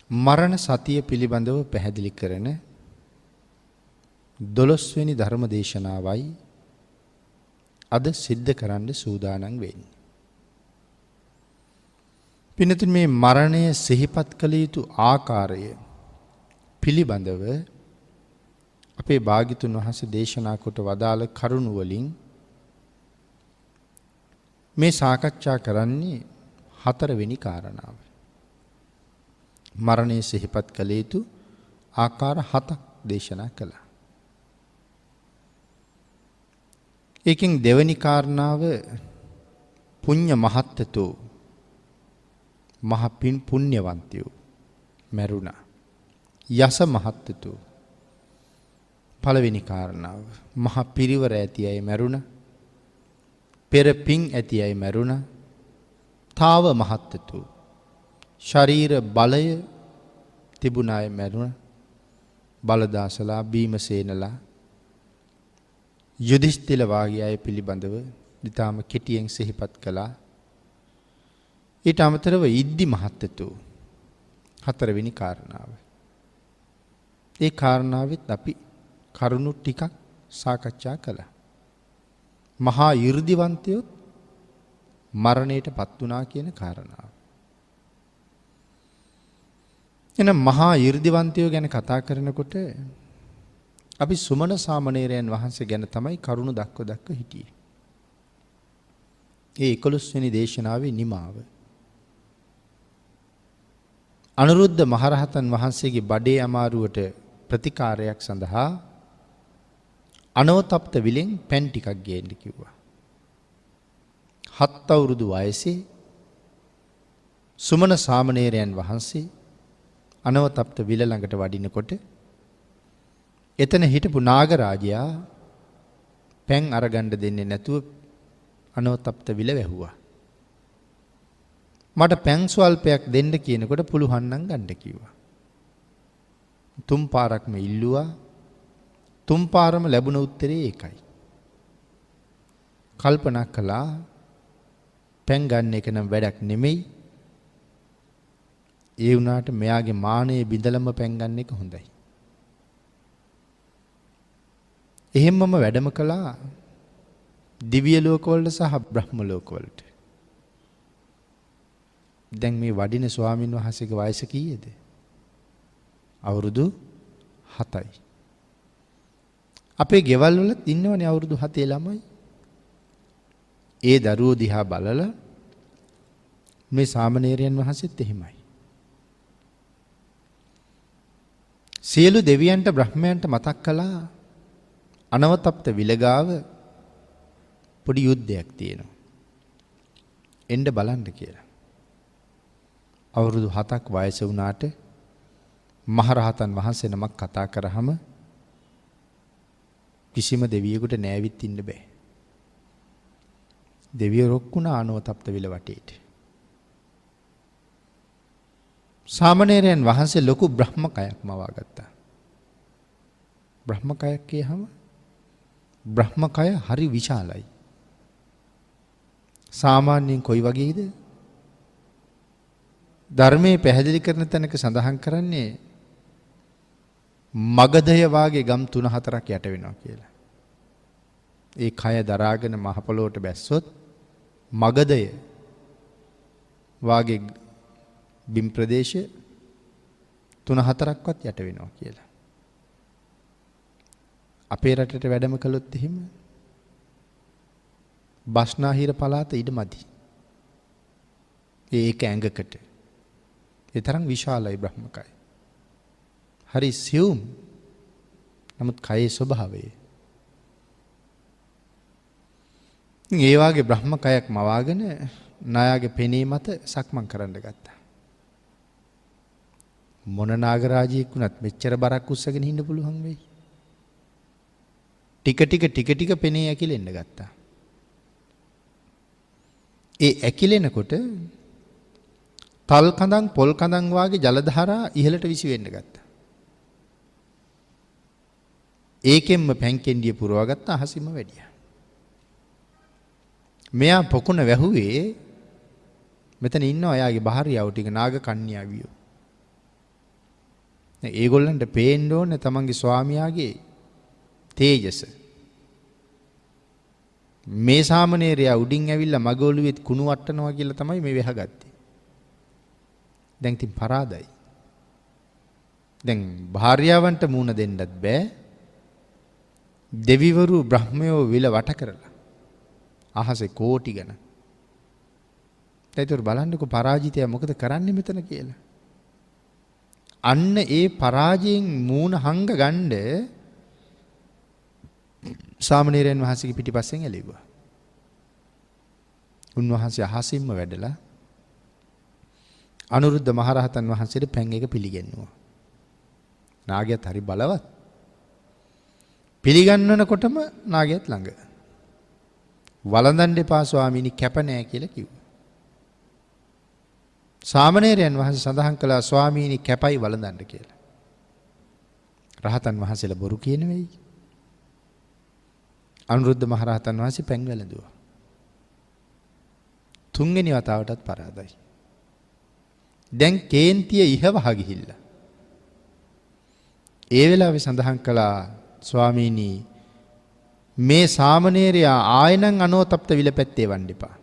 මරණ සතිය පිළිබඳව පැහැදිලි කරන 12 වෙනි ධර්ම දේශනාවයි අද සිද්ධ කරන්න සූදානම් වෙන්නේ. පින්නතුනි මේ මරණය සිහිපත් කළ යුතු ආකාරය පිළිබඳව අපේ භාග්‍යතුන් වහන්සේ දේශනා කොට වදාළ කරුණ වලින් මේ සාකච්ඡා කරන්නේ 4 වෙනි කාරණාව. මරණය සිහිපත් කළ යුතු ආකාර 7ක් දේශනා කළා. ඒකෙන් දෙවෙනි කාරණාව පුඤ්ඤ මහත්තතෝ මහ පින් පුණ්‍යවන්තයෝ මරුණා. යස මහත්තතෝ පළවෙනි කාරණාව මහ පිරිවර ඇති අය මරුණා. පෙර පින් ඇති අය මරුණා. තාව මහත්තතෝ ශරීර බලය තිබුණ අය මරුණා. බලදාසලා බීමසේනලා යුධිෂ්ඨිර වාගේ අය පිළිබඳව ඊටාම කෙටියෙන් සිහිපත් කළා. ඊට අමතරව ඉද්දි මහත්තතෝ 4 වෙනි කාරණාව. ඒ කාරණාවෙත් අපි කරුණු ටිකක් සාකච්ඡා කළා. මහා 이르දිවන්තයෝ මරණයටපත් වුණා කියන කාරණාව. එහෙනම් මහා 이르දිවන්තයෝ ගැන කතා කරනකොට අපි සුමන සාමණේරයන් වහන්සේ ගැන තමයි කරුණු දක්ව හිටියේ. ඒ 11 වෙනි දේශනාවේ නිමාව. අනුරුද්ධ මහරහතන් වහන්සේගේ බඩේ අමාරුවට ප්‍රතිකාරයක් සඳහා අනවතප්ත විලෙන් පැන් ටිකක් ගේන්න කිව්වා. 7 අවුරුදු වයසේ සුමන සාමණේරයන් වහන්සේ අනවතප්ත විල ළඟට වඩිනකොට එතන හිටපු නාගරාජයා පැන් අරගන්න දෙන්නේ නැතුව අනවතප්ත විල වැහුවා. මට පැන් ස්වල්පයක් දෙන්න කියනකොට පුළුවන් නම් ගන්න කිව්වා. 3 පාරක්ම ඉල්ලුවා. 3 පාරම ලැබුණ උත්තරේ ඒකයි. කල්පනා කළා පැන් ගන්න එක නම් වැඩක් නෙමෙයි. ඒ වුණාට මෙයාගේ මානෙ බිඳලම පැන් ගන්න එක හොඳයි. එහෙම්මම වැඩම කළා දිව්‍ය ලෝකවලට සහ බ්‍රහ්ම ලෝකවලට. දැන් මේ වඩින ස්වාමින් වහන්සේගේ වයස කීයද? අවුරුදු 7යි. අපේ ගෙවල් වල ඉන්නවනේ අවුරුදු 7 ළමයි. ඒ දරුවෝ දිහා බලලා මේ සාමණේරයන් වහන්සේත් එහෙමයි. සියලු දෙවියන්ට බ්‍රහ්මයන්ට මතක් කළා අනවතප්ත විලගාව පොඩි යුද්ධයක් තියෙනවා. එන්න බලන්න කියලා. අවුරුදු 7ක් වයස වුණාට මහරහතන් වහන්සේ නමක් කතා කරාම කිසිම දෙවියෙකුට නෑවිත් ඉන්න බෑ. දෙවියෝ රොක්කුණා අනවතප්ත විල වටේට. සාමණේරයන් වහන්සේ ලොකු බ්‍රහ්මකයක් මවාගත්තා. බ්‍රහ්මකයක් කියහම බ්‍රහ්මකය හරි විශාලයි. සාමාන්‍යයෙන් කොයි වගේද? ධර්මයේ පැහැදිලි කරන තැනක සඳහන් කරන්නේ මගධය වාගේ ගම් 3-4ක් යට වෙනවා කියලා. ඒ කය දරාගෙන මහ පොළොවට බැස්සොත් මගධය වාගේ බිම් ප්‍රදේශ 3-4ක්වත් යට වෙනවා කියලා. අපේ රටට වැඩම කළොත් එහෙම බස්නාහිර පළාත ඉඩමදි. ඒක ඇඟකට. ඒ තරම් විශාලයි බ්‍රහ්මකය. හරි සියුම්. නමුත් කයේ ස්වභාවය. ඒ වාගේ බ්‍රහ්මකයක් මවාගෙන නායාගේ පෙනී මත සක්මන් කරන්න ගත්තා. මොන නාගරාජයෙක් වුණත් මෙච්චර බරක් උස්සගෙන ඉන්න පුළුවන් වෙයි. ටික පෙනී ඇකිලෙන්න ගත්තා. ඒ ඇකිලෙනකොට තල් කඳන් පොල් කඳන් වාගේ ජල ධාරා ඉහළට විසි වෙන්න ගත්තා. ඒකෙන්ම පැන්කෙන්ඩිය පුරවාගත්ත අහසින්ම වැඩියා. මෙයා පොකුණ වැහුවේ මෙතන ඉන්නවා එයාගේ භාර්යාව ටික නාග කන්‍යාවියෝ. ඒගොල්ලන්ට පේන්න ඕනේ තමන්ගේ ස්වාමියාගේ තේජස. මේ සාමණේරයා උඩින් ඇවිල්ලා මගේ ඔළුවෙත් කුණු වට්ටනවා කියලා තමයි මේ වෙහගත්තේ. දැන් ඉතින් පරාදයි. දැන් භාර්යාවන්ට මූණ දෙන්නත් බෑ. දෙවිවරු බ්‍රහ්මයෝ විල වට කරලා අහසේ කෝටි ගණන්. ඒතර බලන්නකෝ පරාජිතය මොකද කරන්නේ මෙතන කියලා. අන්න ඒ පරාජයෙන් මූණ හංග ගන්න සාමණේරයන් වහන්සේගේ පිටිපස්සෙන් එළෙව්වා. උන්වහන්සේ අහසින්ම වැඩලා අනුරුද්ධ මහරහතන් වහන්සේට පැන් එක පිළිගන්නවා. නාගයාත් හරි බලවත්. පිළිගන්නනකොටම නාගයාත් ළඟ. වළඳන්න එපා ස්වාමීනි කැප නෑ කියලා කිව්වා. සාමණේරයන් වහන්සේ සඳහන් කළා ස්වාමීනි කැපයි වළඳන්න කියලා. රහතන් වහන්සේලා බොරු කියන වෙයි. අනුරුද්ධ මහරහතන් වහන්සේ පැන් වැළඳුවා. තුන්වෙනි වතාවටත් පරාදයි. දැන් කේන්තිය ඉහවහ ගිහිල්ලා. ඒ වෙලාවේ සඳහන් කළා ස්වාමීනි මේ සාමණේරයා ආයෙනම් අනෝතප්ත විලපැත්තේ වන්න එපා.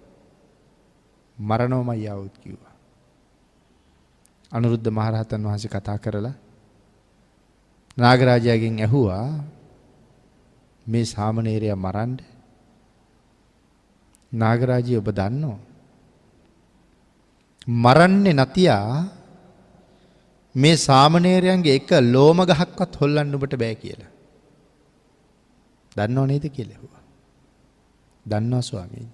මරණවමයි ආවොත් කිව්වා. අනුරුද්ධ මහරහතන් වහන්සේ කතා කරලා නාගරාජයාගෙන් ඇහුවා මේ සාමණේරයා මරන්න. නාගරාජය ඔබ දන්නෝ මරන්නේ නැතියා මේ සාමණේරයන්ගේ එක ලෝම ගහක්වත් හොල්ලන්න ඔබට බෑ කියලා. දන්නව නේද කියලා ඇහුවා. දන්නවා ස්වාමීනි.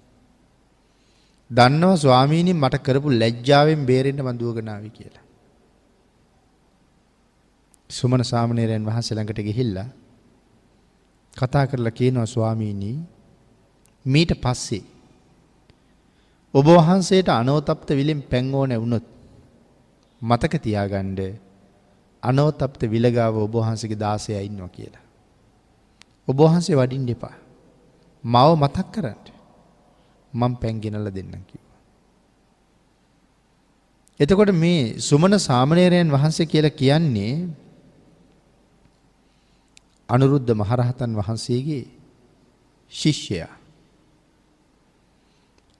දන්නවා ස්වාමීනි මට කරපු ලැජ්ජාවෙන් බේරෙන්න මං දුවගෙන ආවි කියලා. සුමන සාමණේරයන් වහන්සේ ළඟට ගිහිල්ලා කතා කරලා කියනවා ස්වාමීනි මීට පස්සේ ඔබ වහන්සේට අනෝතප්ත විලෙන් පැන් ඕනේ වුණොත් මතක තියාගන්න අනෝතප්ත විලගාව ඔබ වහන්සේගේ 16 ඉන්නවා කියලා. ඔබ වහන්සේ වඩින්න එපා. මාව මතක් කරන්න. මම පැන් ගෙනල්ලා දෙන්නම් කිව්වා. එතකොට මේ සුමන සාමණේරයන් වහන්සේ කියලා කියන්නේ අනුරුද්ධ මහරහතන් වහන්සේගේ ශිෂ්‍යයා.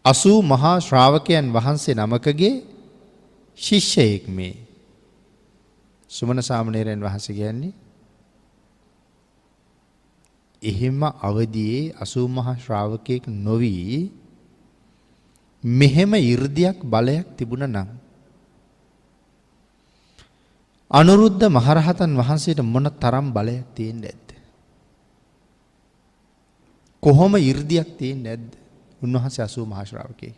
80 මහා ශ්‍රාවකයන් වහන්සේ නමකගේ ශිෂ්‍යයෙක් මේ සුමන සාමණේරයන් වහන්සේ කියන්නේ. එහෙම අවදියේ 80 මහා ශ්‍රාවකයෙක් නොවි මෙහෙම 이르දියක් බලයක් තිබුණා නම් අනුරුද්ධ මහරහතන් වහන්සේට මොන තරම් බලයක් තියෙන්නේ නැද්ද? කොහොම 이르දියක් තියෙන්නේ නැද්ද? උන්වහන්සේ 80 මහා ශ්‍රාවකයෙක්.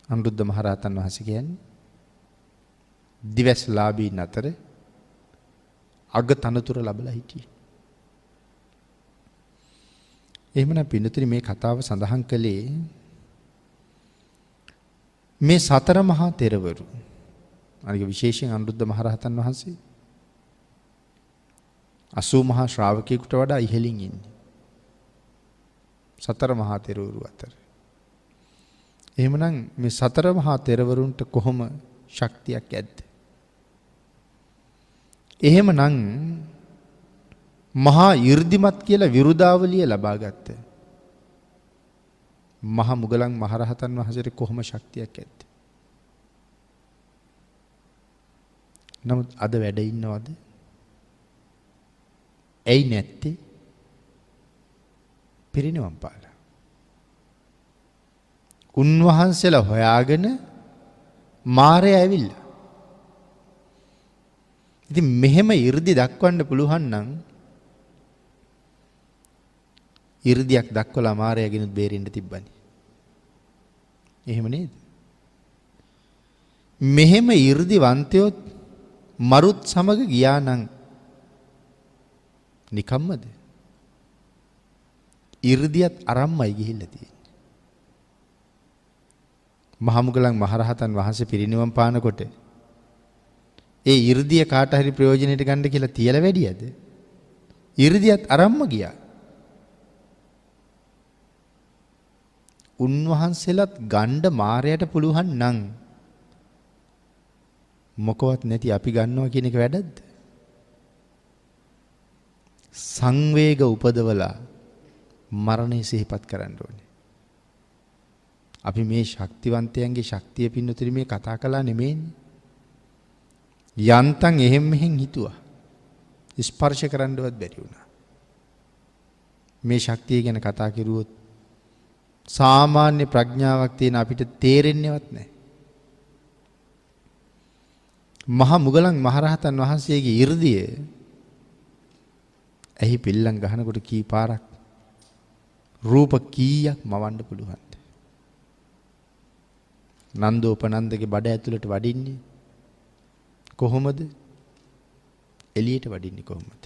අනුරුද්ධ මහරහතන් වහන්සේ කියන්නේ දිවස්ලාභීන් අතර අග තනතුර ලැබලා හිටියේ. එහෙමනම් පින්නතුනි මේ කතාව සඳහන් කළේ මේ සතර මහා තෙරවරු. අනික විශේෂයෙන් අනුරුද්ධ මහරහතන් වහන්සේ 80 මහා ශ්‍රාවකයෙකුට වඩා ඉහළින් ඉන්නේ. සතර මහා තෙරවරු අතර. එහෙමනම් මේ සතර මහා තෙරවරුන්ට කොහොම ශක්තියක් ඇද්ද? එහෙමනම් මහා 이르දිමත් කියලා විරුදාවලිය ලබාගත්ත මහා මුගලන් මහරහතන් වහන්සේට කොහොම ශක්තියක් ඇද්ද? නමුත් අද වැඩ ඉන්නවද? ඇයි නැත්තේ? පිරිනිවන් පාලා. උන්වහන්සේලා හොයාගෙන මාරය ඇවිල්ලා. ඉතින් මෙහෙම 이르දි දක්වන්න පුළුවන් නම් 이르දියක් දක්වලා මාරයගෙනුත් බේරෙන්න තිබ්බනේ. එහෙම නේද? මෙහෙම 이르දි වන්තයෝ මරුත් සමග ගියා නම් නිකම්මද? 이르දියත් අරම්මයි ගිහිල්ලා තියෙන්නේ. මහමුගලන් මහරහතන් වහන්සේ පිරිනිවන් පානකොට ඒ 이르දිය කාට හරි ප්‍රයෝජනෙට ගන්න කියලා තියලා වැඩියද? 이르දියත් අරම්ම ගියා. උන්වහන්සේලාත් ගණ්ඩ මාරයට පුළුවන් නම් මොකවත් නැති අපි ගන්නවා කියන එක වැරද්ද. සංවේග උපදවලා මරණය සිහිපත් කරන්න ඕනේ. අපි මේ ශක්තිවන්තයන්ගේ ශක්තිය පින්නතුනි මේ කතා කළා නෙමෙයිනේ. යන්තම් එහෙම් මෙහෙන් හිතුවා. ස්පර්ශ කරන්නවත් බැරි වුණා. මේ ශක්තිය ගැන කතා කරුවොත් සාමාන්‍ය ප්‍රඥාවක් තියෙන අපිට තේරෙන්නේවත් නැහැ. මහා මුගලන් මහරහතන් වහන්සේගේ 이르දිය එහි පිල්ලම් ගහනකොට කී පාරක් රූප කීයක් මවන්න පුළුවන්ද? නන්දෝපනන්දගේ බඩ ඇතුළට වඩින්නේ කොහොමද? එළියට වඩින්නේ කොහොමද?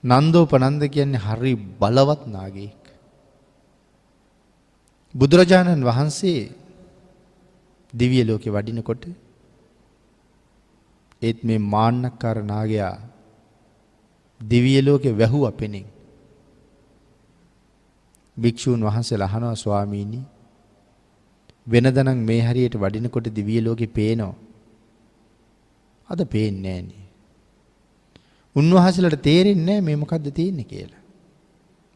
නන්දෝපනන්ද කියන්නේ හරි බලවත් නාගයෙක්. බුදුරජාණන් වහන්සේ දිව්‍ය ලෝකේ වඩිනකොට ඒත් මේ මාන්නක්කාර නාගයා දිව්‍ය ලෝකේ වැහුවා පෙනෙන්. භික්ෂූන් වහන්සේලා අහනවා ස්වාමීනි වෙනදනම් මේ හරියට වඩිනකොට දිව්‍ය ලෝකේ පේනවා. අද පේන්නේ නැහනේ. උන්වහන්සේලාට තේරෙන්නේ නැහැ මේ මොකද්ද තියෙන්නේ කියලා.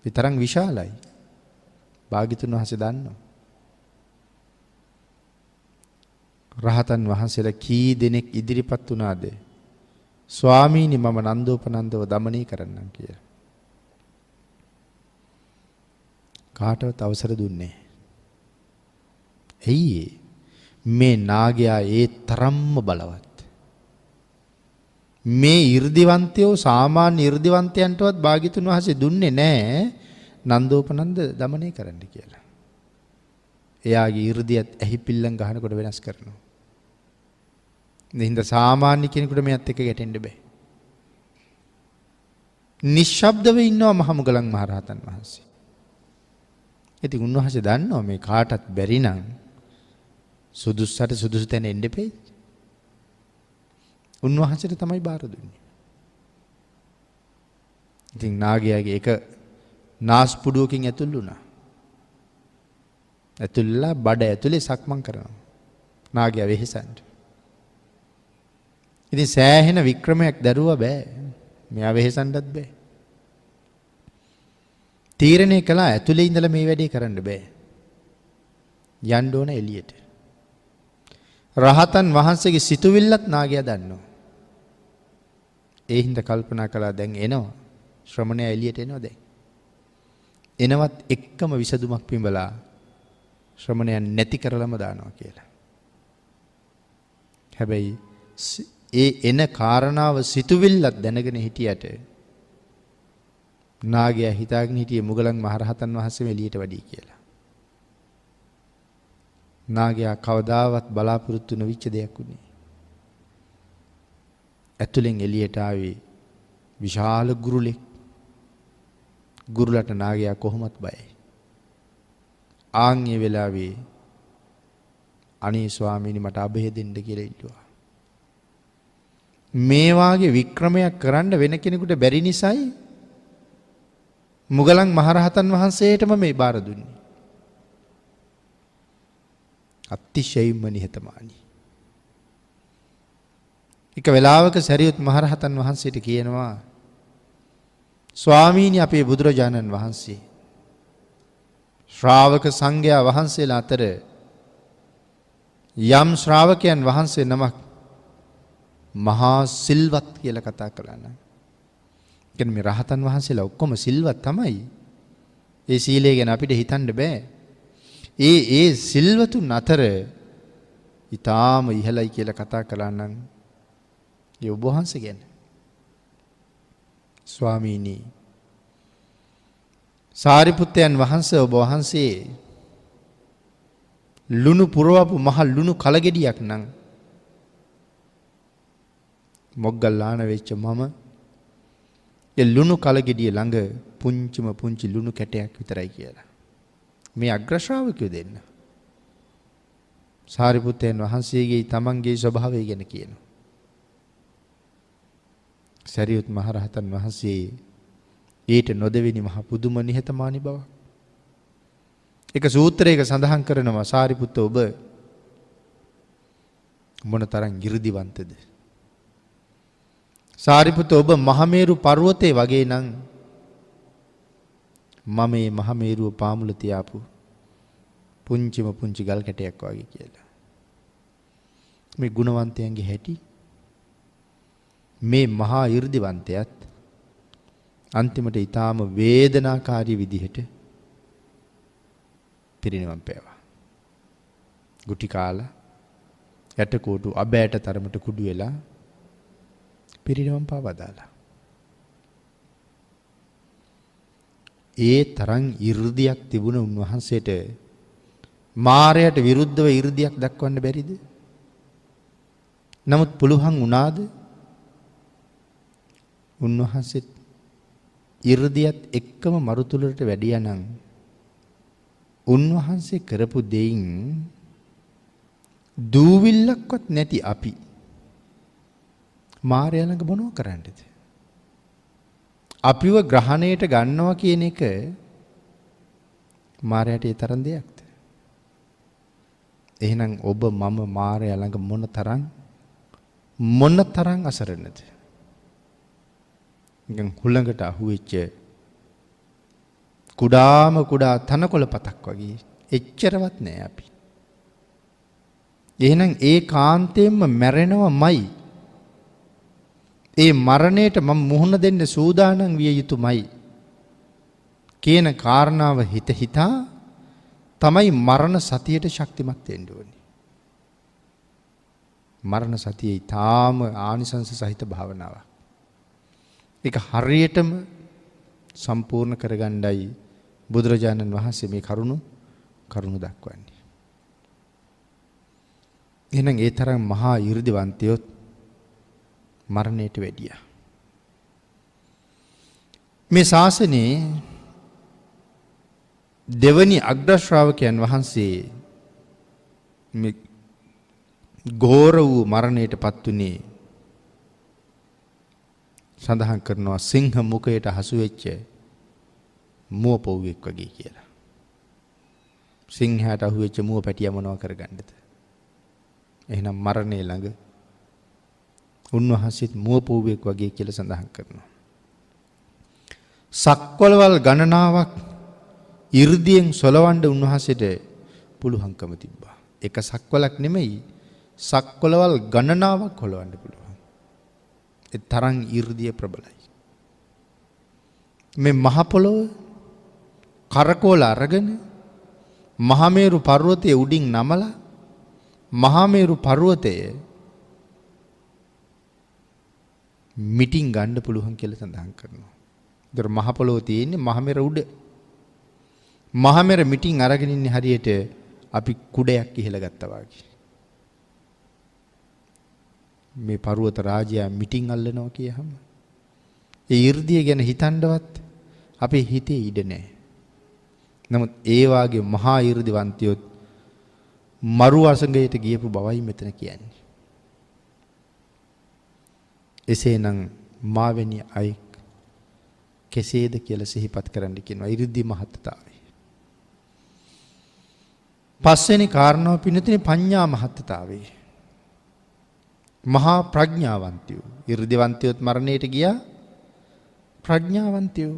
ඒ තරම් විශාලයි. භාග්‍යතුන් වහන්සේ දන්නවා. රහතන් වහන්සේලා කී දෙනෙක් ඉදිරිපත් වුණාද? ස්වාමීනි මම නන්දෝපනන්දව দমনය කරන්නම් කියලා. කාටවත් අවසර දුන්නේ නැහැ. ඇයි මේ නාගයා ඒ තරම්ම බලවත්. මේ 이르දිවන්තයෝ සාමාන්‍ය 이르දිවන්තයන්ටවත් භාග්‍යතුන් වහන්සේ දුන්නේ නැහැ නන්දෝපනන්ද দমনය කරන්න කියලා. එයාගේ 이르දියත් ඇහි පිල්ලම් ගහනකොට වෙනස් කරනවා. නිහින්ද සාමාන්‍ය කෙනෙකුට මෙයත් එක්ක ගැටෙන්න බෑ. නිශ්ශබ්දව ඉන්නවා මහා මුගලන් මහරහතන් වහන්සේ. ඉතින් උන්වහන්සේ දන්නවා මේ කාටත් බැරි නම් සුදුස්සට සුදුසු තැන එන්න එපේ. උන්වහන්සේට තමයි බාර දුන්නේ. ඉතින් නාගයාගේ එක නාස්පුඩුවකින් ඇතුල් වුණා. ඇතුල්ලා බඩ ඇතුලේ සක්මන් කරනවා. නාගයා වෙහෙසන්න. ඉතින් සෑහෙන වික්‍රමයක් දරුවා බෑ. මෙයා වෙහෙසන්නත් බෑ. තීරණය කළා ඇතුලේ ඉඳලා මේ වැඩේ කරන්න බෑ. යන්න ඕන එළියට. රහතන් වහන්සේගේ සිතුවිල්ලත් නාගයා දන්නවා. ඒ හින්දා කල්පනා කළා දැන් එනවා. ශ්‍රමණයා එළියට එනවා දැන්. එනවත් එක්කම විසදුමක් පිඹලා ශ්‍රමණයන් නැති කරලම දානවා කියලා. හැබැයි ඒ එන කාරණාව සිතුවිල්ලක් දැනගෙන හිටියට නාගයා හිතාගෙන හිටියේ මුගලන් මහරහතන් වහන්සේ එළියට වැඩි කියලා. නාගයා කවදාවත් බලාපොරොත්තු නොවිච්ච දෙයක් උනේ. ඇතුලෙන් එළියට ආවේ විශාල ගුරුලෙක්. ගුරුලට නාගයා කොහොමත් බයයි. ආන්ගේ වෙලාවේ අනේ ස්වාමීනි මට අභය දෙන්න කියලා ඉල්ලුවා. මේ වාගේ වික්‍රමයක් කරන්න වෙන කෙනෙකුට බැරි නිසායි මුගලන් මහරහතන් වහන්සේටම මේ බාර දුන්නේ. අතිශයින්ම නිහතමානී. එක වෙලාවක සරියුත් මහරහතන් වහන්සේට කියනවා ස්වාමීනි අපේ බුදුරජාණන් වහන්සේ ශ්‍රාවක සංඝයා වහන්සේලා අතර යම් ශ්‍රාවකයන් වහන්සේ නමක් මහා සිල්වත් කියලා කතා කළා නම් කියන්නේ මේ රහතන් වහන්සේලා ඔක්කොම සිල්වත් තමයි. ඒ සීලය ගැන අපිට හිතන්න බෑ. ඒ සිල්වතුන් අතර ඊටාම ඉහළයි කියලා කතා කළා නම් ඒ ඔබ වහන්සේ ගැන ස්වාමීනි සාරිපුත්තයන් වහන්සේ ඔබ වහන්සේ ලුණු පුරවපු මහ ලුණු කලගෙඩියක් නම් මොග්ගල්ලාන වෙච්ච මම ඒ ලුණු කලගෙඩිය ළඟ පුංචිම පුංචි ලුණු කැටයක් විතරයි කියලා. මේ අග්‍ර ශ්‍රාවකයෝ දෙන්න. සාරිපුත්තයන් වහන්සේගේ තමන්ගේ ස්වභාවය ගැන කියනවා. සරියුත් මහරහතන් වහන්සේ ඊට නොදෙවෙනි මහ පුදුම නිහතමානී බව. එක සූත්‍රයක සඳහන් කරනවා සාරිපුත්ත මොනතරම් 이르දිවන්තද? සාරිපුත්ත ඔබ මහමේරු පර්වතේ වගේ නම් මම මේ මහමේරුව පාමුල තියාපු පුංචිම පුංචි ගල් කැටයක් වගේ කියලා. මේ ගුණවන්තයන්ගේ හැටි මේ මහා 이르දිවන්තයත් අන්තිමට ඊටාම වේදනාකාරී විදිහට පිරිනිවන් පෑවා. ගුටි කාලා යටකොටු අබෑට තරමට කුඩු වෙලා පිරිනිවන් පාවා දාලා. ඒ තරම් 이르දියක් තිබුණ උන්වහන්සේට මාරයට විරුද්ධව 이르දියක් දක්වන්න බැරිද? නමුත් පුළුවන් වුණාද? උන්වහන්සේත් 이르දියත් එක්කම මරුතුලට වැඩියා නම් උන්වහන්සේ කරපු දෙයින් දූවිල්ලක්වත් නැති අපි මාරයා ළඟ මොනව කරන්නද? අපිව ග්‍රහණයට ගන්නවා කියන එක මාරයාට ඒ තරම් දෙයක්ද? එහෙනම් ඔබ මම මාරයා ළඟ මොනතරම් අසරණද? නිකන් හුළඟට අහුවෙච්ච කුඩා තනකොළ පතක් වගේ එච්චරවත් නෑ අපි. එහෙනම් ඒ කාන්තේම මැරෙනවමයි. ඒ මරණයට මම මුහුණ දෙන්න සූදානම් විය යුතුමයි කියන කාරණාව හිතා තමයි මරණ සතියට ශක්තිමත් වෙන්න ඕනේ. මරණ සතියේ ඊටාම ආනිසංස සහිත භාවනාවක්. ඒක හරියටම සම්පූර්ණ කරගන්නයි බුදුරජාණන් වහන්සේ මේ කරුණ දක්වන්නේ. එහෙනම් ඒ තරම් මහා 이르දිවන්තයොත් මරණයට වැඩියා. මේ ශාසනයේ දෙවනි අග්‍ර ශ්‍රාවකයන් වහන්සේ මේ ඝෝර වූ මරණයට පත්ුනේ සඳහන් කරනවා සිංහ මුඛයට හසු වෙච්ච මුව පොව්වෙක් වගේ කියලා. සිංහයාට අහු වෙච්ච මුව පැටිය මොනව කරගන්නද? එහෙනම් මරණය ළඟ උන්වහන්සේත් මුව පොව්වෙක් වගේ කියලා සඳහන් කරනවා. සක්වලවල් ගණනාවක් 이르දියෙන් සොලවන්න උන්වහන්සේට පුළුවන්කම තිබ්බා. එක සක්වලක් නෙමෙයි සක්වලවල් ගණනාවක් හොලවන්න පුළුවන්. ඒ තරම් 이르දිය ප්‍රබලයි. මේ මහ පොළොව කරකෝල අරගෙන මහමේරු පර්වතයේ උඩින් නමලා මහමේරු පර්වතයේ මිටින් ගන්න පුළුවන් කියලා සඳහන් කරනවා. ඒතර මහ පොළොව තියෙන්නේ මහමෙර උඩ. මහමෙර මිටින් අරගෙන ඉන්නේ හරියට අපි කුඩයක් ඉහළ ගත්තා වගේ. මේ පර්වත රාජයා මිටින් අල්ලනවා කියහම ඒ 이르දිය ගැන හිතන්නවත් අපේ හිතේ ඉඩ නැහැ. නමුත් ඒ වාගේ මහා 이르දිවන්තයොත් මරු අසංගයට ගියපු බවයි මෙතන කියන්නේ. එසේනම් මාවැනි අය කෙසේද කියලා සිහිපත් කරන්න කියනවා 이르දි මහත්තතාවය. පස්වෙනි කාරණාව පින්නතුනේ පඤ්ඤා මහත්තතාවය. මහා ප්‍රඥාවන්තයෝ 이르දිවන්තයොත් මරණයට ගියා ප්‍රඥාවන්තයෝ.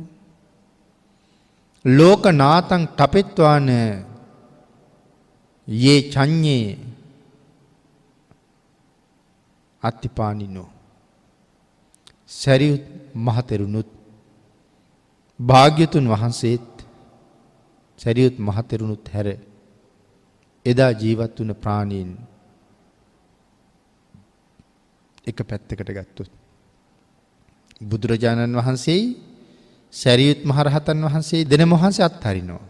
ලෝකනාතං තපෙත්වාන යේ චඤ්ඤේ අත්තිපානිනෝ. සරියුත් මහතෙරුණුත් භාග්‍යතුන් වහන්සේත් සරියුත් මහතෙරුණුත් හැර එදා ජීවත් වුණ ප්‍රාණීන් එක පැත්තකට ගත්තොත් බුදුරජාණන් වහන්සේයි සරියුත් මහරහතන් වහන්සේ දෙනම වහන්සේ අත්හරිනවා.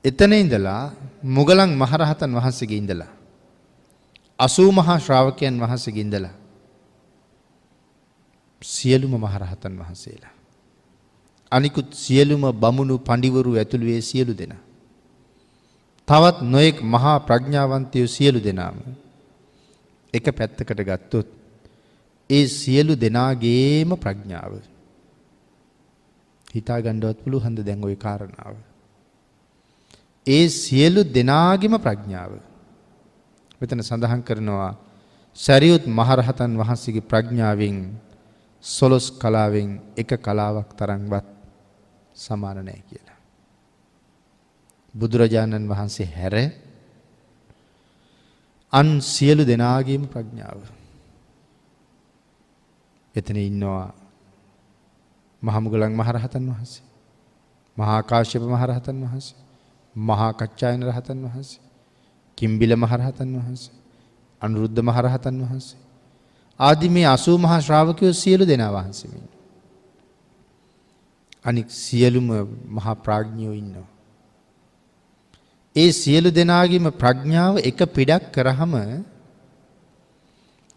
එතන ඉඳලා මුගලන් මහරහතන් වහන්සේගේ ඉඳලා 80 මහා ශ්‍රාවකයන් වහන්සේගේ ඉඳලා සියලුම මහරහතන් වහන්සේලා අනිකුත් සියලුම බමුණු පඬිවරු ඇතුළු ඒ සියලු දෙනා තවත් නොඑක් මහා ප්‍රඥාවන්තයෝ සියලු දෙනාම එක පැත්තකට ගත්තොත් ඒ සියලු දෙනාගේම ප්‍රඥාව හිතා ගන්නවත් පුළුවන්ද දැන් ওই කාරණාව? ඒ සියලු දෙනාගේම ප්‍රඥාව මෙතන සඳහන් කරනවා සරියුත් මහරහතන් වහන්සේගේ ප්‍රඥාවෙන් 12 කලාවෙන් එක කලාවක් තරම්වත් සමාන නැහැ කියලා. බුදුරජාණන් වහන්සේ හැර අන් සියලු දෙනාගේම ප්‍රඥාව. එතන ඉන්නවා මහා මුගලන් මහරහතන් වහන්සේ, මහා කාශ්‍යප මහරහතන් වහන්සේ, මහා කච්චායන රහතන් වහන්සේ, කිම්බිල මහරහතන් වහන්සේ, අනුරුද්ධ මහරහතන් වහන්සේ ආදී මේ 80 මහා ශ්‍රාවකයෝ සියලු දෙනා වහන්සේ මේ. අනික් සියලුම මහා ප්‍රඥයෝ ඉන්නවා. ඒ සියලු දෙනාගේම ප්‍රඥාව එක පිටක් කරාම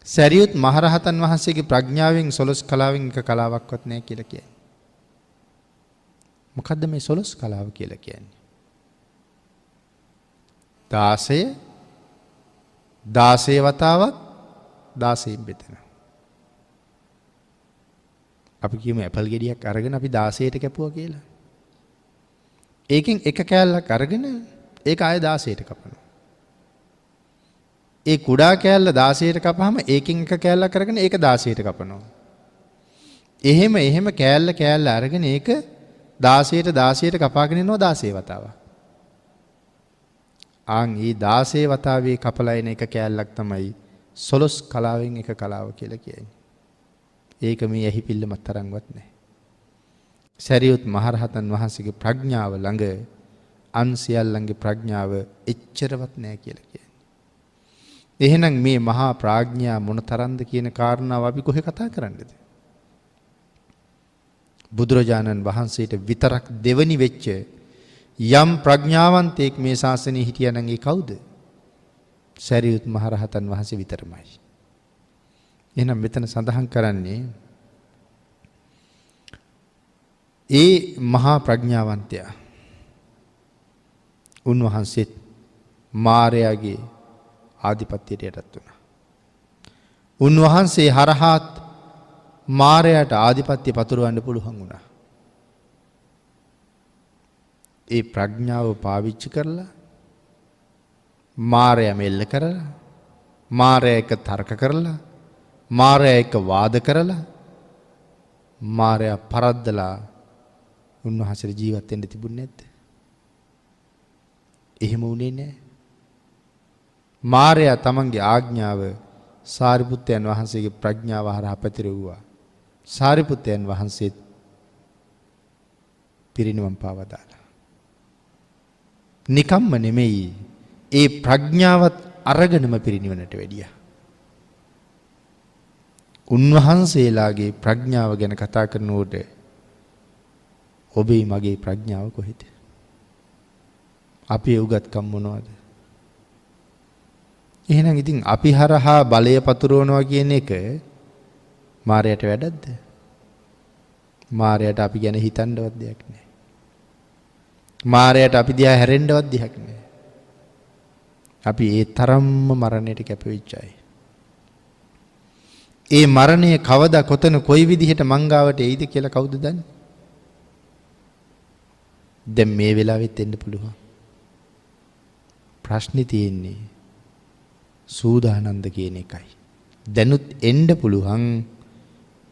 සරියුත් මහරහතන් වහන්සේගේ ප්‍රඥාවෙන් 12 කලාවෙන් එක කලාවක්වත් නැහැ කියලා කියන්නේ. මොකද්ද මේ 12 කලාව කියලා කියන්නේ? 16 වතාවක් 16න් බෙදෙනවා. අපි කියමු ඇපල් ගෙඩියක් අරගෙන අපි 16ට කැපුවා කියලා. ඒකෙන් එක කෑල්ලක් අරගෙන ඒක ආය 16ට කපනවා. ඒ කුඩා කෑල්ල 16ට කපහම ඒකෙන් එක කෑල්ලක් අරගෙන ඒක 16ට කපනවා. එහෙම කෑල්ල අරගෙන ඒක 16ට කපාගෙන යනවා 16 වතාවක්. ආන් මේ 16 වතාවේ කපලා එන එක කෑල්ලක් තමයි 12 කලාවෙන් එක කලාව කියලා කියන්නේ. ඒක මේ ඇහි පිල්ලමත් තරම්වත් නැහැ. සරියුත් මහරහතන් වහන්සේගේ ප්‍රඥාව ළඟ අන් සියල්ලන්ගේ ප්‍රඥාව එච්චරවත් නැහැ කියලා කියන්නේ. එහෙනම් මේ මහා ප්‍රඥා මොන තරම්ද කියන කාරණාව අපි කොහේ කතා කරන්නේද? බුදුරජාණන් වහන්සේට විතරක් දෙවනි වෙච්ච යම් ප්‍රඥාවන්තයෙක් මේ ශාසනයේ හිටියා නම් ඒ කවුද? සරියුත් මහරහතන් වහන්සේ විතරමයි. එහෙනම් මෙතන සඳහන් කරන්නේ ඒ මහා ප්‍රඥාවන්තයා උන්වහන්සේත් මාරයාගේ ආධිපත්‍යයට යටත් වුණා. උන්වහන්සේ හරහාත් මාරයාට ආධිපත්‍ය පතුරවන්න පුළුවන් වුණා. ඒ ප්‍රඥාව පාවිච්චි කරලා මාරයා මෙල්ල කරලා මාරයා එක තර්ක කරලා මාරයා එක වාද කරලා මාරයා පරද්දලා උන්වහන්සේ ජීවත් වෙන්න තිබුණේ නැද්ද? එහෙම වුණේ නැහැ. මාරයා තමන්ගේ ආඥාව සාරිපුත්තයන් වහන්සේගේ ප්‍රඥාව හරහා පැතිරෙව්වා. සාරිපුත්තයන් වහන්සේත් පිරිනිවන් පාවදාලා. නිකම්ම නෙමෙයි ඒ ප්‍රඥාවත් අරගෙනම පිරිනිවනට වැඩියා. උන්වහන්සේලාගේ ප්‍රඥාව ගැන කතා කරනකොට ඔබේ මගේ ප්‍රඥාව කොහෙද? අපි උගත්කම් මොනවද? එහෙනම් ඉතින් අපි හරහා බලය පතුරවනවා කියන එක මාරයට වැඩක්ද? මාරයට අපි ගැන හිතන්නවත් දෙයක් නැහැ. මාරයට අපි දිහා හැරෙන්නවත් දෙයක් නැහැ. අපි ඒ තරම්ම මරණයට කැපවෙච්ච අය. ඒ මරණය කවදා කොතන කොයි විදිහට මංගාවට එයිද කියලා කවුද දන්නේ? දැන් මේ වෙලාවෙත් එන්න පුළුවන්. ප්‍රශ්නේ තියෙන්නේ සූදානන්ද කියන එකයි. දැනුත් එන්න පුළුවන්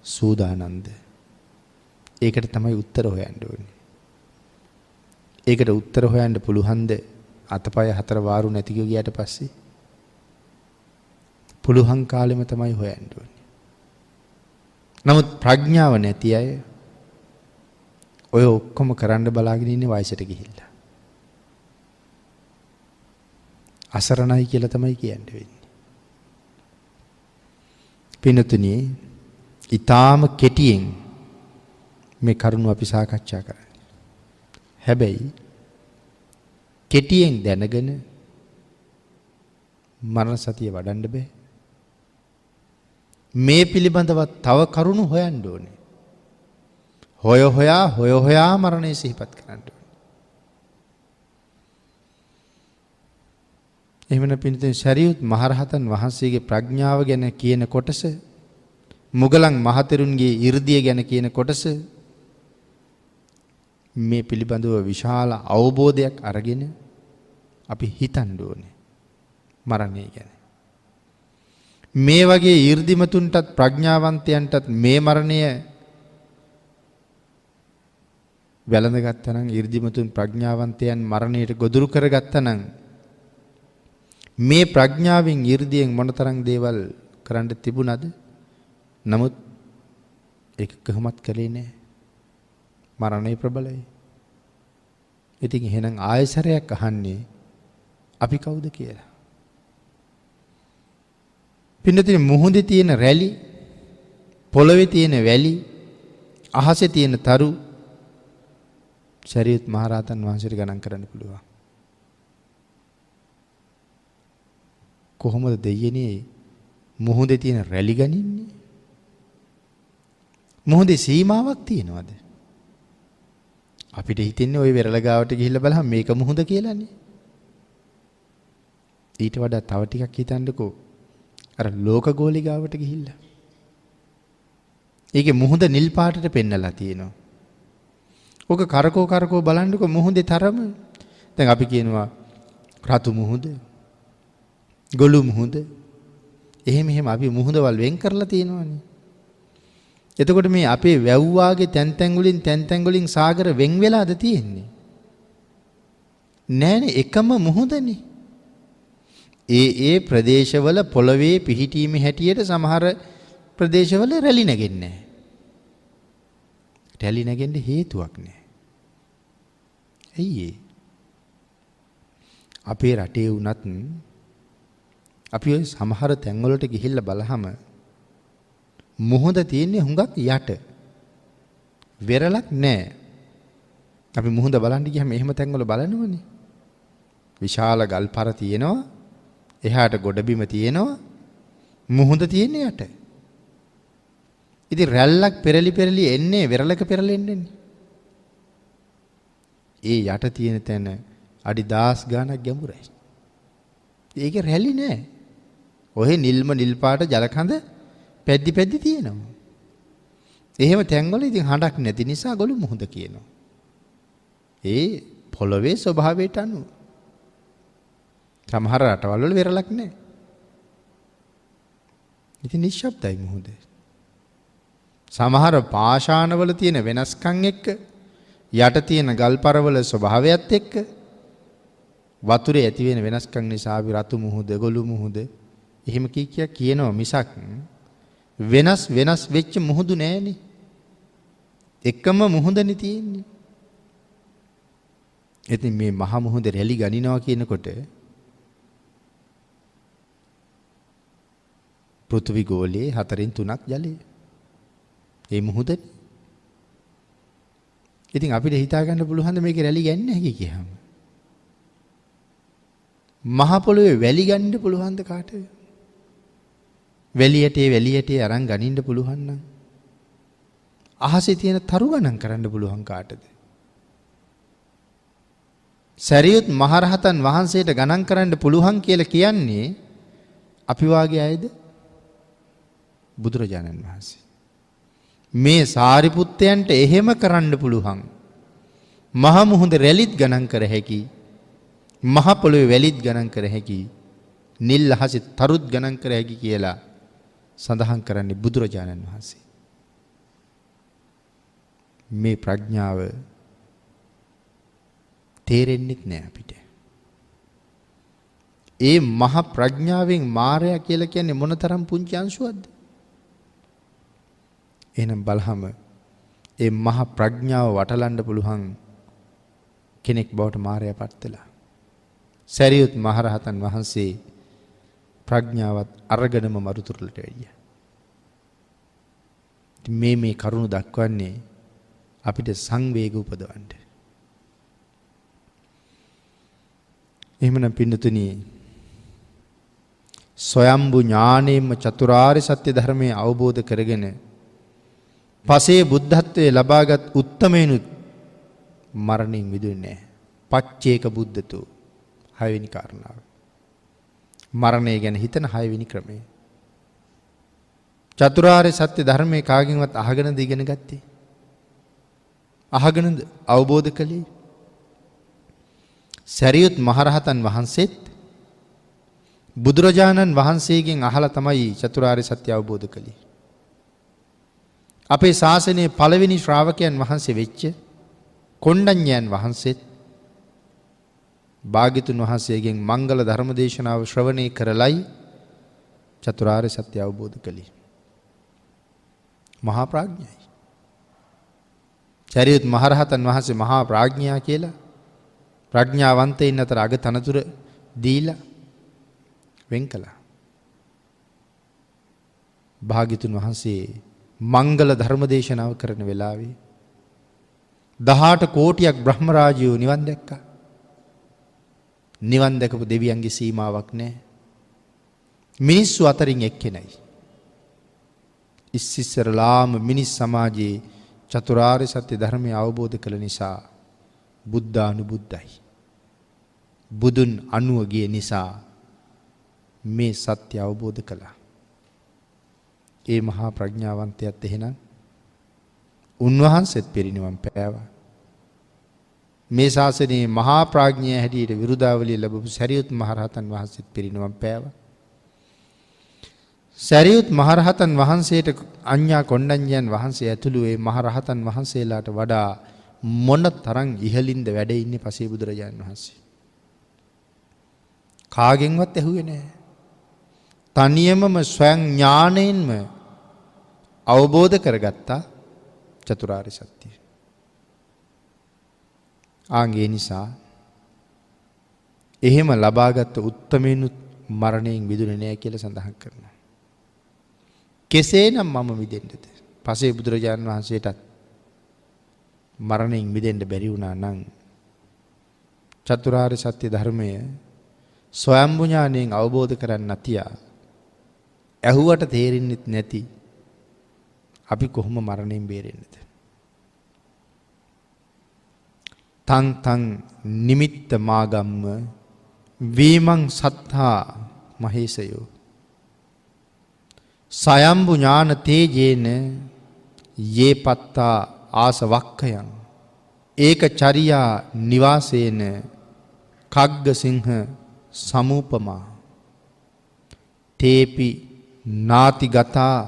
සූදානන්ද. ඒකට තමයි උත්තර හොයන්න ඕනේ. ඒකට උත්තර හොයන්න පුළුවන්ද අතපය හතර වාරු නැතිව ගියාට පස්සේ? පුළුවන් කාලෙම තමයි හොයන්න ඕනේ. නමුත් ප්‍රඥාව නැති අය ඔය ඔක්කොම කරන්න බලාගෙන ඉන්නේ වයසට ගිහිල්ලා. අසරණයි කියලා තමයි කියන්න වෙන්නේ. පින්තුනි, ඊටාම කෙටියෙන් මේ කරුණු අපි සාකච්ඡා කරන්නේ. හැබැයි කෙටියෙන් දැනගෙන මරණ සතිය වඩන්න බෑ. මේ පිළිබඳව තව කරුණු හොයන්න ඕනේ. හොය හොයා මරණය සිහිපත් කරන්න ඕනේ. එහෙමන පින්තුනි, සරියුත් මහරහතන් වහන්සේගේ ප්‍රඥාව ගැන කියන කොටස, මුගලන් මහතෙරුන්ගේ 이르දිය ගැන කියන කොටස, මේ පිළිබඳව විශාල අවබෝධයක් අරගෙන අපි හිතන්න ඕනේ මරණය ගැන. මේ වගේ ඊර්දිමතුන්ටත් ප්‍රඥාවන්තයන්ටත් මේ මරණය වැළඳගත්තා නම් ඊර්දිමතුන් ප්‍රඥාවන්තයන් මරණයට ගොදුරු කරගත්තා නම් මේ ප්‍රඥාවෙන් ඊර්දියෙන් මොනතරම් දේවල් කරන්න තිබුණද? නමුත් ඒක කොහොමත් කළේ නැහැ. මරණය ප්‍රබලයි. ඉතින් එහෙනම් ආයසරයක් අහන්නේ අපි කවුද කියලා. පින්නතින් මුහුදේ තියෙන රැලි, පොළවේ තියෙන වැලි, අහසේ තියෙන තරු සරියුත් මහරහතන් වහන්සේට ගණන් කරන්න පුළුවන්. කොහොමද දෙයනේ මුහුදේ තියෙන රැලි ගනින්නේ? මුහුදේ සීමාවක් තියෙනවද? අපිට හිතෙන්නේ ওই වෙරළ ගාවට ගිහිල්ලා බලහම මේක මුහුද කියලානේ. ඊට වඩා තව ටිකක් හිතන්නකෝ. අර ලෝක ගෝලි ගාවට ගිහිල්ලා. ඒකේ මුහුද නිල් පාටට පෙන්නලා තියෙනවා. ඔක කරකෝ බලන්නකෝ මුහුදේ තරම. දැන් අපි කියනවා රතු මුහුද, ගොළු මුහුද. එහෙම අපි මුහුදවල් වෙන් කරලා තියෙනවානේ. එතකොට මේ අපේ වැව්වාගේ තැන් වලින් සාගර වෙන් වෙලාද තියෙන්නේ? නෑනේ, එකම මුහුදනේ. ඒ ප්‍රදේශවල පොළවේ පිහිටීමේ හැටියට සමහර ප්‍රදේශවල රැලි නැගෙන්නේ නැහැ. රැලි නැගෙන්න හේතුවක් නැහැ. ඇයි අපේ රටේ වුණත් අපි ওই සමහර තැන්වලට ගිහිල්ලා බලහම මුහුද තියෙන්නේ හුඟක් යට. වෙරළක් නැහැ. අපි මුහුද බලන්න ගියාම එහෙම තැන්වල බලනවනේ. විශාල ගල්පර තියෙනවා. එහාට ගොඩබිම තියෙනවා. මුහුද තියෙන්නේ යට. ඉතින් රැල්ලක් පෙරලි එන්නේ වෙරළක පෙරලෙන්නේ. ඒ යට තියෙන තැන අඩි 10 ගාණක් ගැඹුරයි. ඒකේ රැලි නෑ. ඔහේ නිල් පාට ජලකඳ පැද්දි තියෙනවා. එහෙම තැන්වල ඉතින් හඬක් නැති නිසා ගොළු මුහුද කියනවා. ඒ පොළවේ ස්වභාවයට අනුව. සමහර රටවල් වල වෙරළක් නැහැ. ඉතින් නිශ්ශබ්දයි මුහුද. සමහර පාෂාණවල තියෙන වෙනස්කම් එක්ක යට තියෙන ගල්පරවල ස්වභාවයත් එක්ක වතුරේ ඇති වෙන වෙනස්කම් නිසා අපි රතු මුහුද, ගොළු මුහුද එහෙම කියනවා මිසක් වෙනස් වෙච්ච මුහුදු නෑනේ. එකම මුහුදනේ තියෙන්නේ. ඉතින් මේ මහ මුහුද රැලි ගනිනවා කියනකොට පෘථිවි ගෝලයේ 4/3 ජලය. ඒ මුහුදනේ. ඉතින් අපිට හිතා ගන්න පුළුවන් ද මේකේ රැලි ගන්නේ නැහැ කියහම. මහ පොළොවේ වැලි ගන්න පුළුවන් ද කාටද? වැලියටේ අරන් ගනින්න පුළුවන් නම් අහසේ තියෙන තරු ගණන් කරන්න පුළුවන් කාටද? සරියුත් මහරහතන් වහන්සේට ගණන් කරන්න පුළුවන් කියලා කියන්නේ අපි වාගේ අයද? බුදුරජාණන් වහන්සේ. මේ සාරිපුත්තයන්ට එහෙම කරන්න පුළුවන්. මහ මුහුද රැලිත් ගණන් කර හැකි. මහ පොළොවේ වැලිත් ගණන් කර හැකි. නිල් අහසේ තරුත් ගණන් කර හැකි කියලා සඳහන් කරන්නේ බුදුරජාණන් වහන්සේ. මේ ප්‍රඥාව තේරෙන්නේ නැහැ අපිට. ඒ මහ ප්‍රඥාවෙන් මායя කියලා කියන්නේ මොනතරම් පුංචි අංශුවක්ද? එහෙනම් බලහම ඒ මහ ප්‍රඥාව වටලන්න පුළුවන් කෙනෙක් බවට මායя පත් වෙලා. සරියුත් මහරහතන් වහන්සේ ප්‍රඥාවත් අරගෙනම මරුතුරුලට වැඩියා. මේ කරුණ දක්වන්නේ අපිට සංවේග උපදවන්න. එහෙමනම් පින්නතුනි සොයම්බු ඥාණයෙන්ම චතුරාර්ය සත්‍ය ධර්මයේ අවබෝධ කරගෙන පසේ බුද්ධත්වයේ ලබාගත් උත්තමයනුත් මරණින් මිදුන්නේ නැහැ. පච්චේක බුද්ධතු 6 වෙනි කාරණාව. මරණය ගැන හිතන 6 වෙනි ක්‍රමය. චතුරාර්ය සත්‍ය ධර්මයේ කාගෙන්වත් අහගෙනද ඉගෙන ගත්තේ? අහගෙනද අවබෝධ කළේ? සරියුත් මහරහතන් වහන්සේත් බුදුරජාණන් වහන්සේගෙන් අහලා තමයි චතුරාර්ය සත්‍ය අවබෝධ කළේ. අපේ ශාසනයේ පළවෙනි ශ්‍රාවකයන් වහන්සේ වෙච්ච කොණ්ඩඤ්ඤයන් වහන්සේත් භාග්‍යතුන් වහන්සේගෙන් මංගල ධර්ම දේශනාව ශ්‍රවණය කරලයි චතුරාර්ය සත්‍ය අවබෝධ කළේ. මහා ප්‍රඥයි. සරියුත් මහරහතන් වහන්සේ මහා ප්‍රඥා කියලා ප්‍රඥාවන්තයින් අතර අග තනතුර දීලා වෙන් කළා. භාග්‍යතුන් වහන්සේ මංගල ධර්ම දේශනාව කරන වෙලාවේ 18 කෝටියක් බ්‍රහ්ම රාජයෝ නිවන් දැක්කා. නිවන් දැකපු දෙවියන්ගේ සීමාවක් නැහැ. මිනිස්සු අතරින් එක්කෙනයි. ඉස්සරලාම මිනිස් සමාජයේ චතුරාර්ය සත්‍ය ධර්මය අවබෝධ කළ නිසා බුද්ධානුබුද්ධයි. බුදුන් අනුව ගිය නිසා මේ සත්‍ය අවබෝධ කළා. ඒ මහා ප්‍රඥාවන්තයත් එහෙනම් උන්වහන්සේත් පිරිනිවන් පෑවා. මේ ශාසනයේ මහා ප්‍රඥය හැටියට විරුදාවලිය ලැබපු සරියුත් මහරහතන් වහන්සේත් පිරිනිවන් පෑවා. සරියුත් මහරහතන් වහන්සේට අඤ්ඤා කොණ්ඩඤ්ඤයන් වහන්සේ ඇතුළු ඒ මහරහතන් වහන්සේලාට වඩා මොන තරම් ඉහළින්ද වැඩ ඉන්නේ පසේ බුදුරජාණන් වහන්සේ. කාගෙන්වත් ඇහුවේ නැහැ. තනියමම ස්වයං ඥාණයෙන්ම අවබෝධ කරගත්තා චතුරාර්ය සත්‍යය. ආන්ගේ නිසා එහෙම ලබාගත් උත්තමයිනුත් මරණයෙන් මිදුනේ නැහැ කියලා සඳහන් කරනවා. කෙසේනම් මම මිදෙන්නද? පසේ බුදුරජාණන් වහන්සේටත් මරණයෙන් මිදෙන්න බැරි වුණා නම් චතුරාර්ය සත්‍ය ධර්මය ස්වයම්බු ඥාණයෙන් අවබෝධ කරගන්න තියා ඇහුවට තේරෙන්නේ නැති අපි කොහොම මරණයෙන් බේරෙන්නද? තං තං නිමිත්ත මාගම්ම වීමං සත්තා මහේසයෝ සයම්බු ඥාන තේජේන යේ පත්තා ආසවක්ඛයන් ඒක චරියා නිවාසේන කග්ග සිංහ සමූපමා තේපි නාති ගතා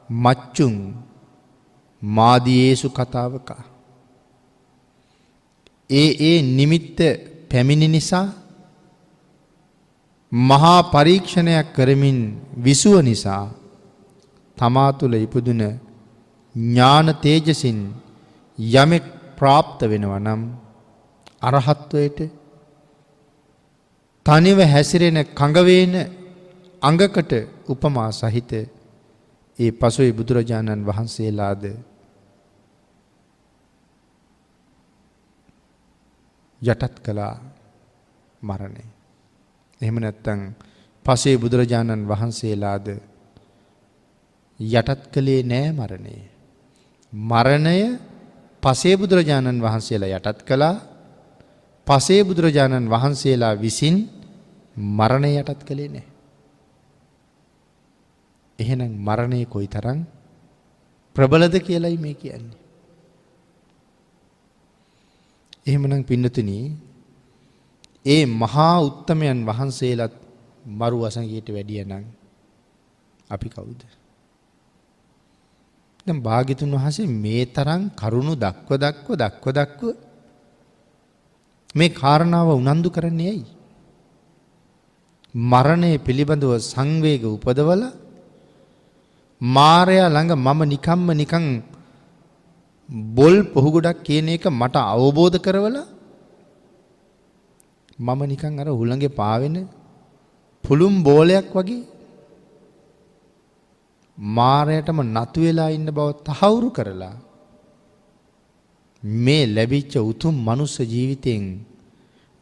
මච්චුං මාදීයේසු කතාවක. ඒ නිමිත්ත පැමිණි නිසා මහා පරීක්ෂණයක් කරමින් විසුව නිසා තමා තුළ ඉපදුන ඥාන තේජසින් යමෙක් ප්‍රාප්ත වෙනවා නම් අරහත්වයට තනිව හැසිරෙන කඟ වේන අඟකට උපමා සහිත ඒ පසුයි බුදුරජාණන් වහන්සේලාද යටත් කළා මරණය. එහෙම නැත්නම් පසේ බුදුරජාණන් වහන්සේලාද යටත් කළේ නෑ මරණය. මරණය පසේ බුදුරජාණන් වහන්සේලා යටත් කළා. පසේ බුදුරජාණන් වහන්සේලා විසින් මරණය යටත් කළේ නෑ. එහෙනම් මරණය කොයිතරම් ප්‍රබලද කියලායි මේ කියන්නේ. එහෙමනම් පින්නතුනි ඒ මහා උත්තමයන් වහන්සේලාත් මරු වසඟයට වැඩිය නම් අපි කවුද? දැන් භාග්‍යතුන් වහන්සේ මේ තරම් කරුණු දක්ව මේ කාරණාව උනන්දු කරන්නේ ඇයි? මරණය පිළිබඳව සංවේග උපදවලා මාරයා ළඟ මම නිකන් බොල් පොහුගොඩක් කියන එක මට අවබෝධ කරවලා මම නිකන් අර හුළඟේ පාවෙන පුළුම් බෝලයක් වගේ මාරයටම නතු වෙලා ඉන්න බව තහවුරු කරලා මේ ලැබිච්ච උතුම් මනුස්ස ජීවිතෙන්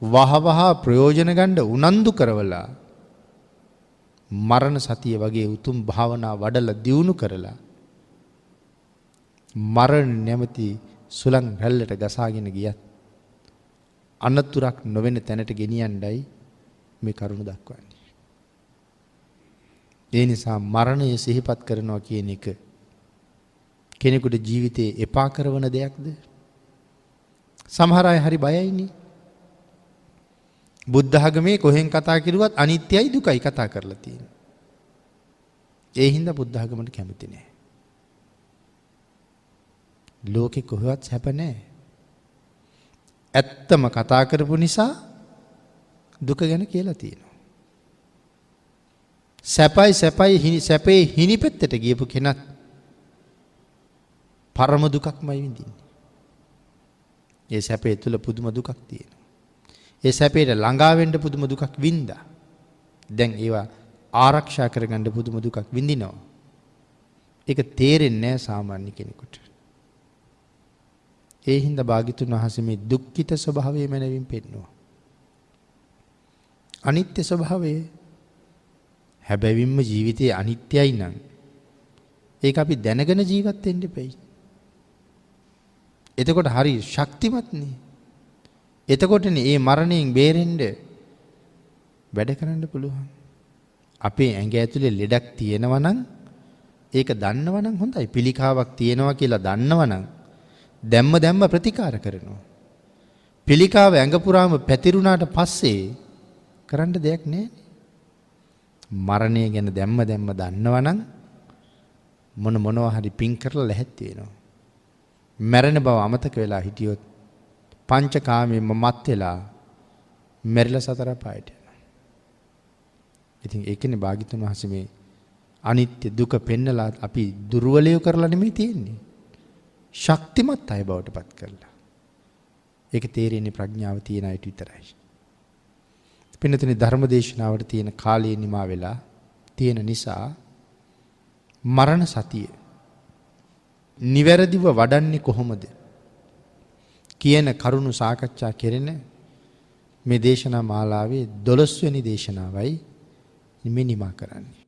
වහවහ ප්‍රයෝජන ගන්න උනන්දු කරවලා මරණ සතිය වගේ උතුම් භාවනා වඩලා දියුණු කරලා මරණ නැමැති සුළං රැල්ලට ගසාගෙන ගියත් අනතුරක් නොවන තැනට ගෙනියන්නයි මේ කරුණ දක්වන්නේ. ඒ නිසා මරණය සිහිපත් කරනවා කියන එක කෙනෙකුට ජීවිතේ එපා කරන දෙයක්ද? සමහර අය හරි බයයිනේ. බුද්ධ ආගමේ කොහෙන් කතා කරුවත් අනිත්‍යයි දුකයි කතා කරලා තියෙනවා. ඒ හින්දා බුද්ධ ආගමට කැමති නෑ. ලෝකෙ කොහෙවත් සැප නෑ. ඇත්තම කතා කරපු නිසා දුක ගැන කියලා තියෙනවා. සැපේ හිණිපෙත්තට ගියපු කෙනත් පරම දුකක්මයි විඳින්නේ. ඒ සැපේ තුල පුදුම දුකක් තියෙනවා. ඒ සැපේට ළඟා වෙන්න පුදුම දුකක් වින්දා. දැන් ඒවා ආරක්ෂා කරගන්න පුදුම දුකක් විඳිනවා. ඒක තේරෙන්නේ නැහැ සාමාන්‍ය කෙනෙකුට. ඒ හින්දා භාග්‍යතුන් වහන්සේ මේ දුක්ඛිත ස්වභාවය මනවින් පෙන්වුවා. අනිත්‍ය ස්වභාවය හැබැවින්ම ජීවිතයේ අනිත්‍යයි නම් ඒක අපි දැනගෙන ජීවත් වෙන්න එපයි. එතකොට හරි ශක්තිමත් නේ. එතකොටනේ මේ මරණයෙන් බේරෙන්න වැඩ කරන්න පුළුවන්. අපේ ඇඟ ඇතුලේ ලෙඩක් තියෙනවා නම් ඒක දන්නවා නම් හොඳයි. පිළිකාවක් තියෙනවා කියලා දන්නවා නම් දැම්ම ප්‍රතිකාර කරනවා. පිළිකාව ඇඟ පුරාම පැතිරුණාට පස්සේ කරන්න දෙයක් නැහැ. මරණය ගැන දැම්ම දන්නවා නම් මොනවා හරි පින් කරලා ලැහැත්ති වෙනවා. මරණ බව අමතක වෙලා හිටියොත් පංචකාමයෙන්ම මත් වෙලා මැරිලා සතර පායට යනවා. ඉතින් ඒකනේ භාග්‍යතුන් වහන්සේ මේ අනිත්‍ය දුක පෙන්නලා අපි දුර්වලය කරලා නෙමෙයි තියෙන්නේ. ශක්තිමත් අය බවට පත් කරලා. ඒක තේරෙන්නේ ප්‍රඥාව තියෙන අයට විතරයි. පින්නතුනි ධර්මදේශනාවට තියෙන කාලය නිමා වෙලා තියෙන නිසා මරණ සතිය නිවැරදිව වඩන්නේ කොහොමද කියන කරුණු සාකච්ඡා කෙරෙන මේ දේශනා මාලාවේ 12 වෙනි දේශනාවයි මේ නිමා කරන්නේ.